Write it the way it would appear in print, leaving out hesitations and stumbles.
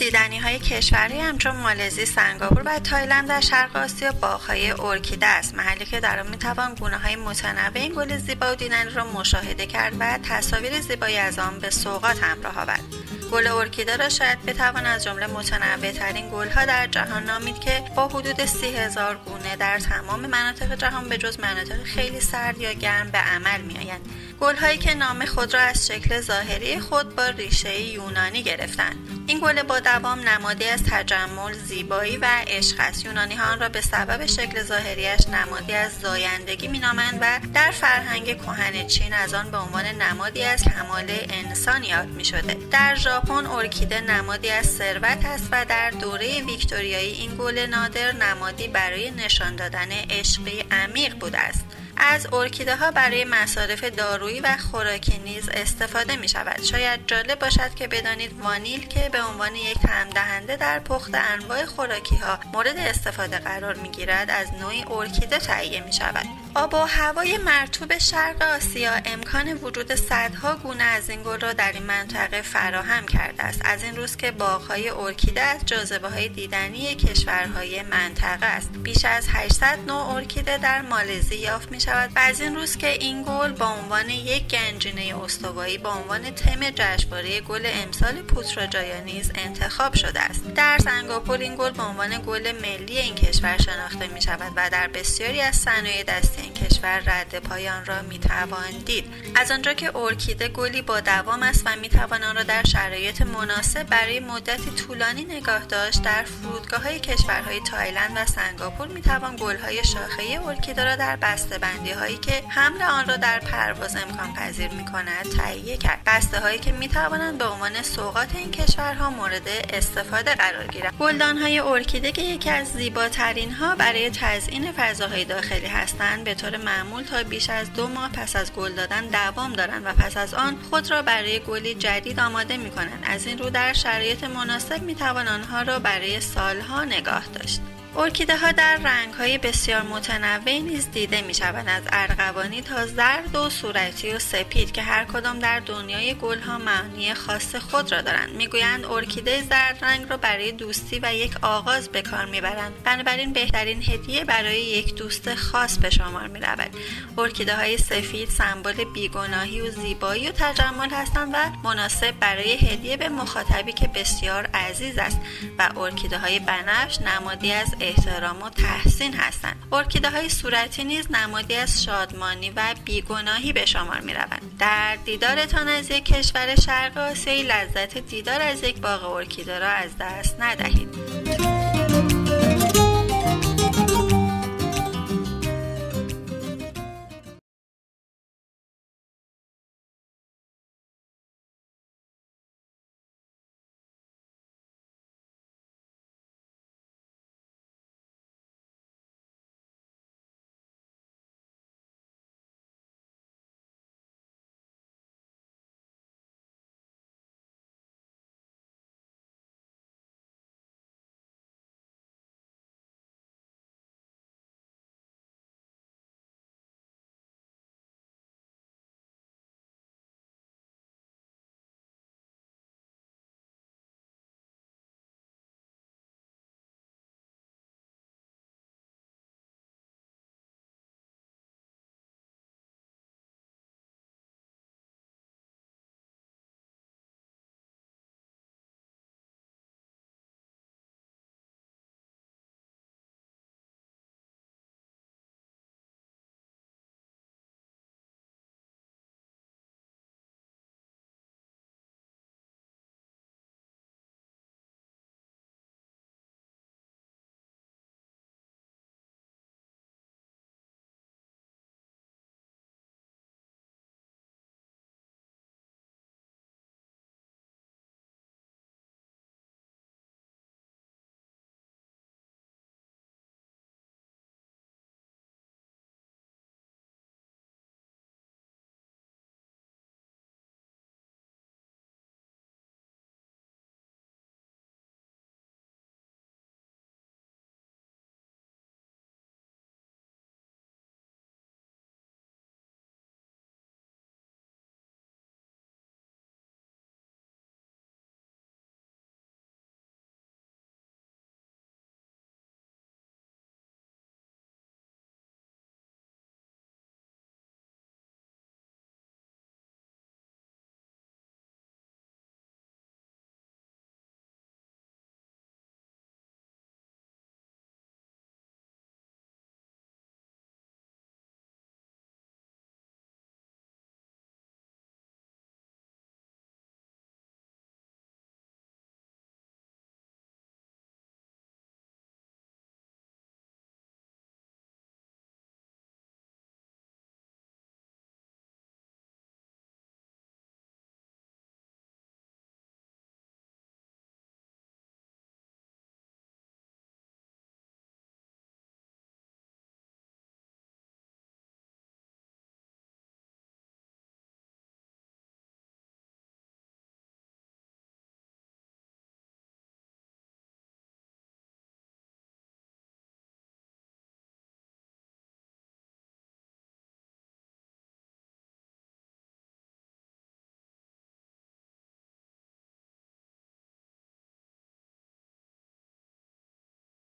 دیدنی‌های کشورهایی همچون مالزی، سنگاپور و تایلند در شرق آسیا باغ‌های ارکیده است، محلی که در آن می‌توان گونه‌های متنوع این گل زیبا و دیدنی را مشاهده کرد و تصاویر زیبایی از آن به سوغات همراه آورد. گل ارکیده را شاید بتوان از جمله متنوع‌ترین گل‌ها در جهان نامید که با حدود 30,000 گونه در تمام مناطق جهان به جز مناطق خیلی سرد یا گرم به عمل می‌آیند. گل‌هایی که نام خود را از شکل ظاهری خود با ریشه یونانی گرفتند. این گل با دوام نمادی از تجمل، زیبایی و عشق است. یونانی‌ها آن را به سبب شکل ظاهریش نمادی از زایندگی می‌نامند و در فرهنگ کهن چین از آن به عنوان نمادی از کمال انسان یاد می‌شده. در ژاپن ارکیده نمادی از ثروت است و در دوره ویکتوریایی این گل نادر نمادی برای نشان دادن عشقی عمیق بوده است. از ارکیده ها برای مصارف دارویی و خوراکی نیز استفاده می شود. شاید جالب باشد که بدانید وانیل که به عنوان یک طعم دهنده در پخت انواع خوراکی ها مورد استفاده قرار می گیرد از نوعی ارکیده تهیه می شود. آب و هوای مرطوب شرق آسیا امکان وجود صدها گونه از این گل را در این منطقه فراهم کرده است. از این روز که باغ‌های ارکیده از جاذبه‌های دیدنی کشورهای منطقه است. بیش از 800 نوع ارکیده در مالزی یافت می شود و از این روز که این گل با عنوان یک گنجینه استوایی با عنوان تم جشنواره گل امسال پوتراجایا نیز انتخاب شده است. در سنگاپور این گل به عنوان گل ملی این کشور شناخته می شود و در بسیاری از صنایع دستی این کشور رد پایان را می توان دید. از آنجا که ارکیده گلی با دوام است و می توان آن را در شرایط مناسب برای مدتی طولانی نگاه داشت، در فرودگاه‌های کشورهای تایلند و سنگاپور می توان گل‌های شاخه‌ای ارکیده را در بسته‌بندی‌هایی که حمل آن را در پرواز امکان پذیر می‌کند تهیه کرد. بسته‌هایی که می توانند به عنوان سوغات این کشورها مورد استفاده قرار گیرند. گلدان‌های ارکیده که یکی از زیباترین ها برای تزیین فضاهای داخلی هستند، به طور معمول تا بیش از 2 ماه پس از گل دادن دوام دارند و پس از آن خود را برای گلی جدید آماده می‌کنند. از این رو در شرایط مناسب می‌توان آنها را برای سالها نگاه داشت. ارکیده ها در رنگ های بسیار متنوعی نیز دیده می شوند، از ارغوانی تا زرد و صورتی و سپید که هر کدام در دنیای گل ها معنی خاص خود را دارند. می گویند ارکیده زرد رنگ را برای دوستی و یک آغاز به کار می برند، بنابراین بهترین هدیه برای یک دوست خاص به شمار می رود. ارکیده های سفید سمبل بیگناهی و زیبایی و تجمل هستند و مناسب برای هدیه به مخاطبی که بسیار عزیز است و ارکیده های بنفش نمادی از احترام و تحسین هستند. ارکیده های صورتی نیز نمادی از شادمانی و بیگناهی به شمار می روند. در دیدارتان از یک کشور شرق آسیایی لذت دیدار از یک باغ ارکیده را از دست ندهید.